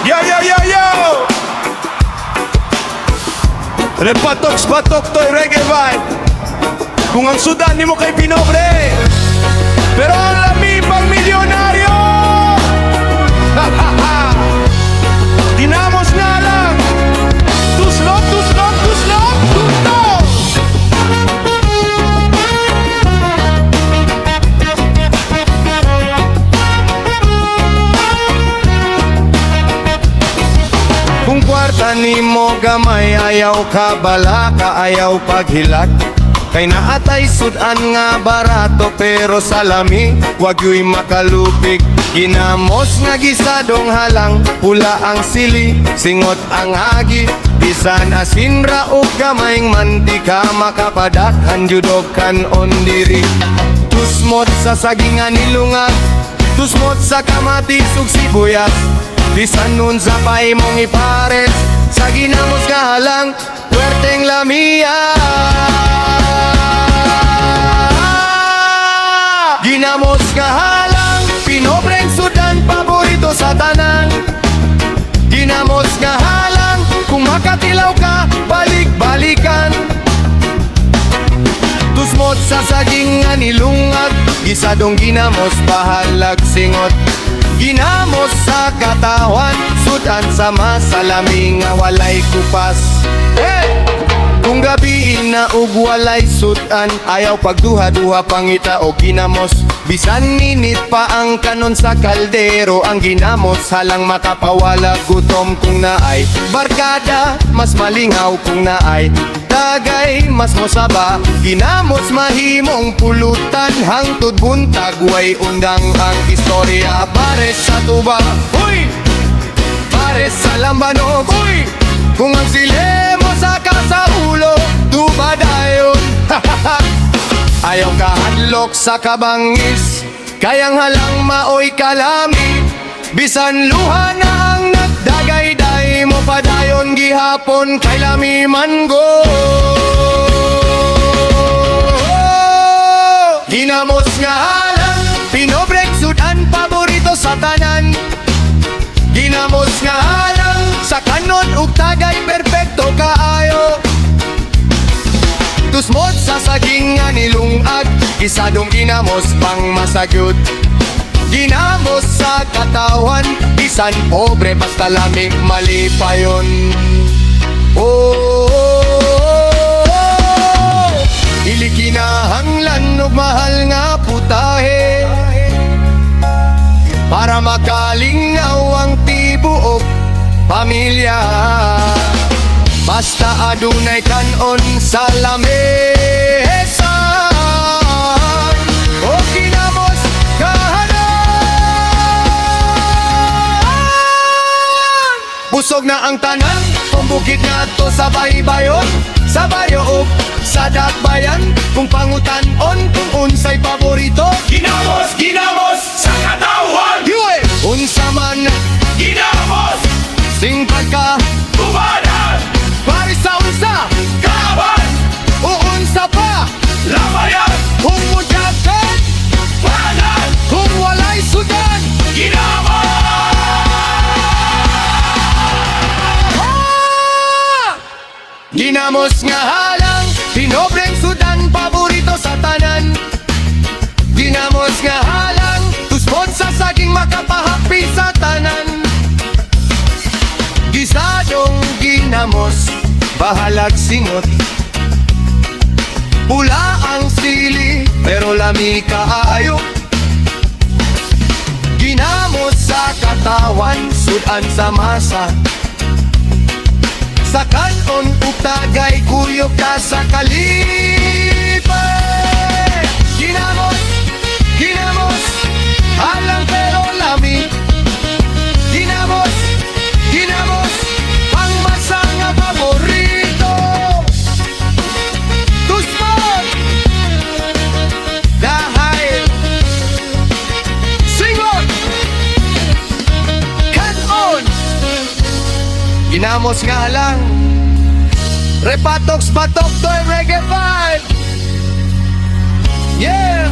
Yo, yo, yo, yo! Repatok-patok to'y reggae vibe. Kung ang sudan ni mo kay pinobre, pero ang lami pang milyonaryo. Ha, ha, ha. Dinamos nga lang. Tuslok, tuslok, tuslok, tuto. Kung kwarta ni mo gamay, ayaw ka balaka, ayaw paghilak. Kay naatay sudan nga barato, pero salami wag yo'y makalupig. Ginamos nga gisadong halang, pula ang sili, singot ang agi. Bisan asin raog gamayng mantika, makapadakhan judog kanon diri. Tusmot sa sagingan nilungag, tusmot sa kamatis ug sibuyas. Bisan nun sa pay mong ipares, sa ginamos nga halang, puwerteng lamia. Ginamos nga halang, pinobreng sudan, paborito sa tanan. Ginamos nga halang, kung makatilaw ka, balik-balikan. Tusmot sa saging nga nilungag, gisadong ginamos, pahalag singot. Ginamos sa katawan, sudan sa masalami nga walay kupas. Hey! Kung gabi na ug walay sudan, ayaw pagduha-duha pangita o ginamos. Bisan ninit pa ang kanon sa kaldero, ang ginamos halang makapawala gutom. Kung naay barkada, mas malingaw. Kung naay tagay, mas mosaba. Ginamos mahimong pulutan, hangtod buntag way undang ang istorya. Pares sa tuba, uy! Pares sa lambanog, uy! Kung ang silemo sa kasaulo, tuba dayon. Ayaw ka hadlok sa kabangis, kayang halang maoy kalami. Bisan luha na ang nagdagay-day mo, padayon gihapon kay lami man go. Ginamos nga halang, pinobrek sudan, paborito sa tanan. Ginamos nga halang, sa kanon ug tagay, perpekto kaayo. Tusmot sa saging nga nilungag, isadong ginamos pang masagyot. Ginamos sa katawan, bisan pobre basta lamig mali pa yun. Oh, oh, oh, oh. Dili kinahanglan og mahal nga putahe, para makalingaw ang tibuok pamilya. Basta adunay kanon sa lamesa, o ginamos kahanan. Busog na ang tanan, kumbukid nga to sa baybayon, sa bayo o sa dakbayan. Kung pangutan-on, kung unsay paborito, Ginamos, ginamos sa katawan. unsa man Ginamos, singpag ka, tumanan, paris sa unsa, kaban, o unsa pa, lamayan, kung mudyakan, panan, kung walay sudan. ginamos. Ginamos nga halang, pinobreng sudan, paborito sa tanan. Ginamos nga halang, tusmot sa saging, makapahapi sa tanan. Gisadong ginamos, bahalag singot. Pula ang sili, pero lami kaayo. Ginamos sa katawan, sudan sa masa. Sa kanon ug tagay, kuyog ka sa kalipay. Ginamos, ginamos, halang pero lami. Ginamos, ginamos, pangmasa nga paborito. Tusmot, dahil singot, kanon. Ginamos nga lang, repatoks-patok to'y reggae vibe. Yeah!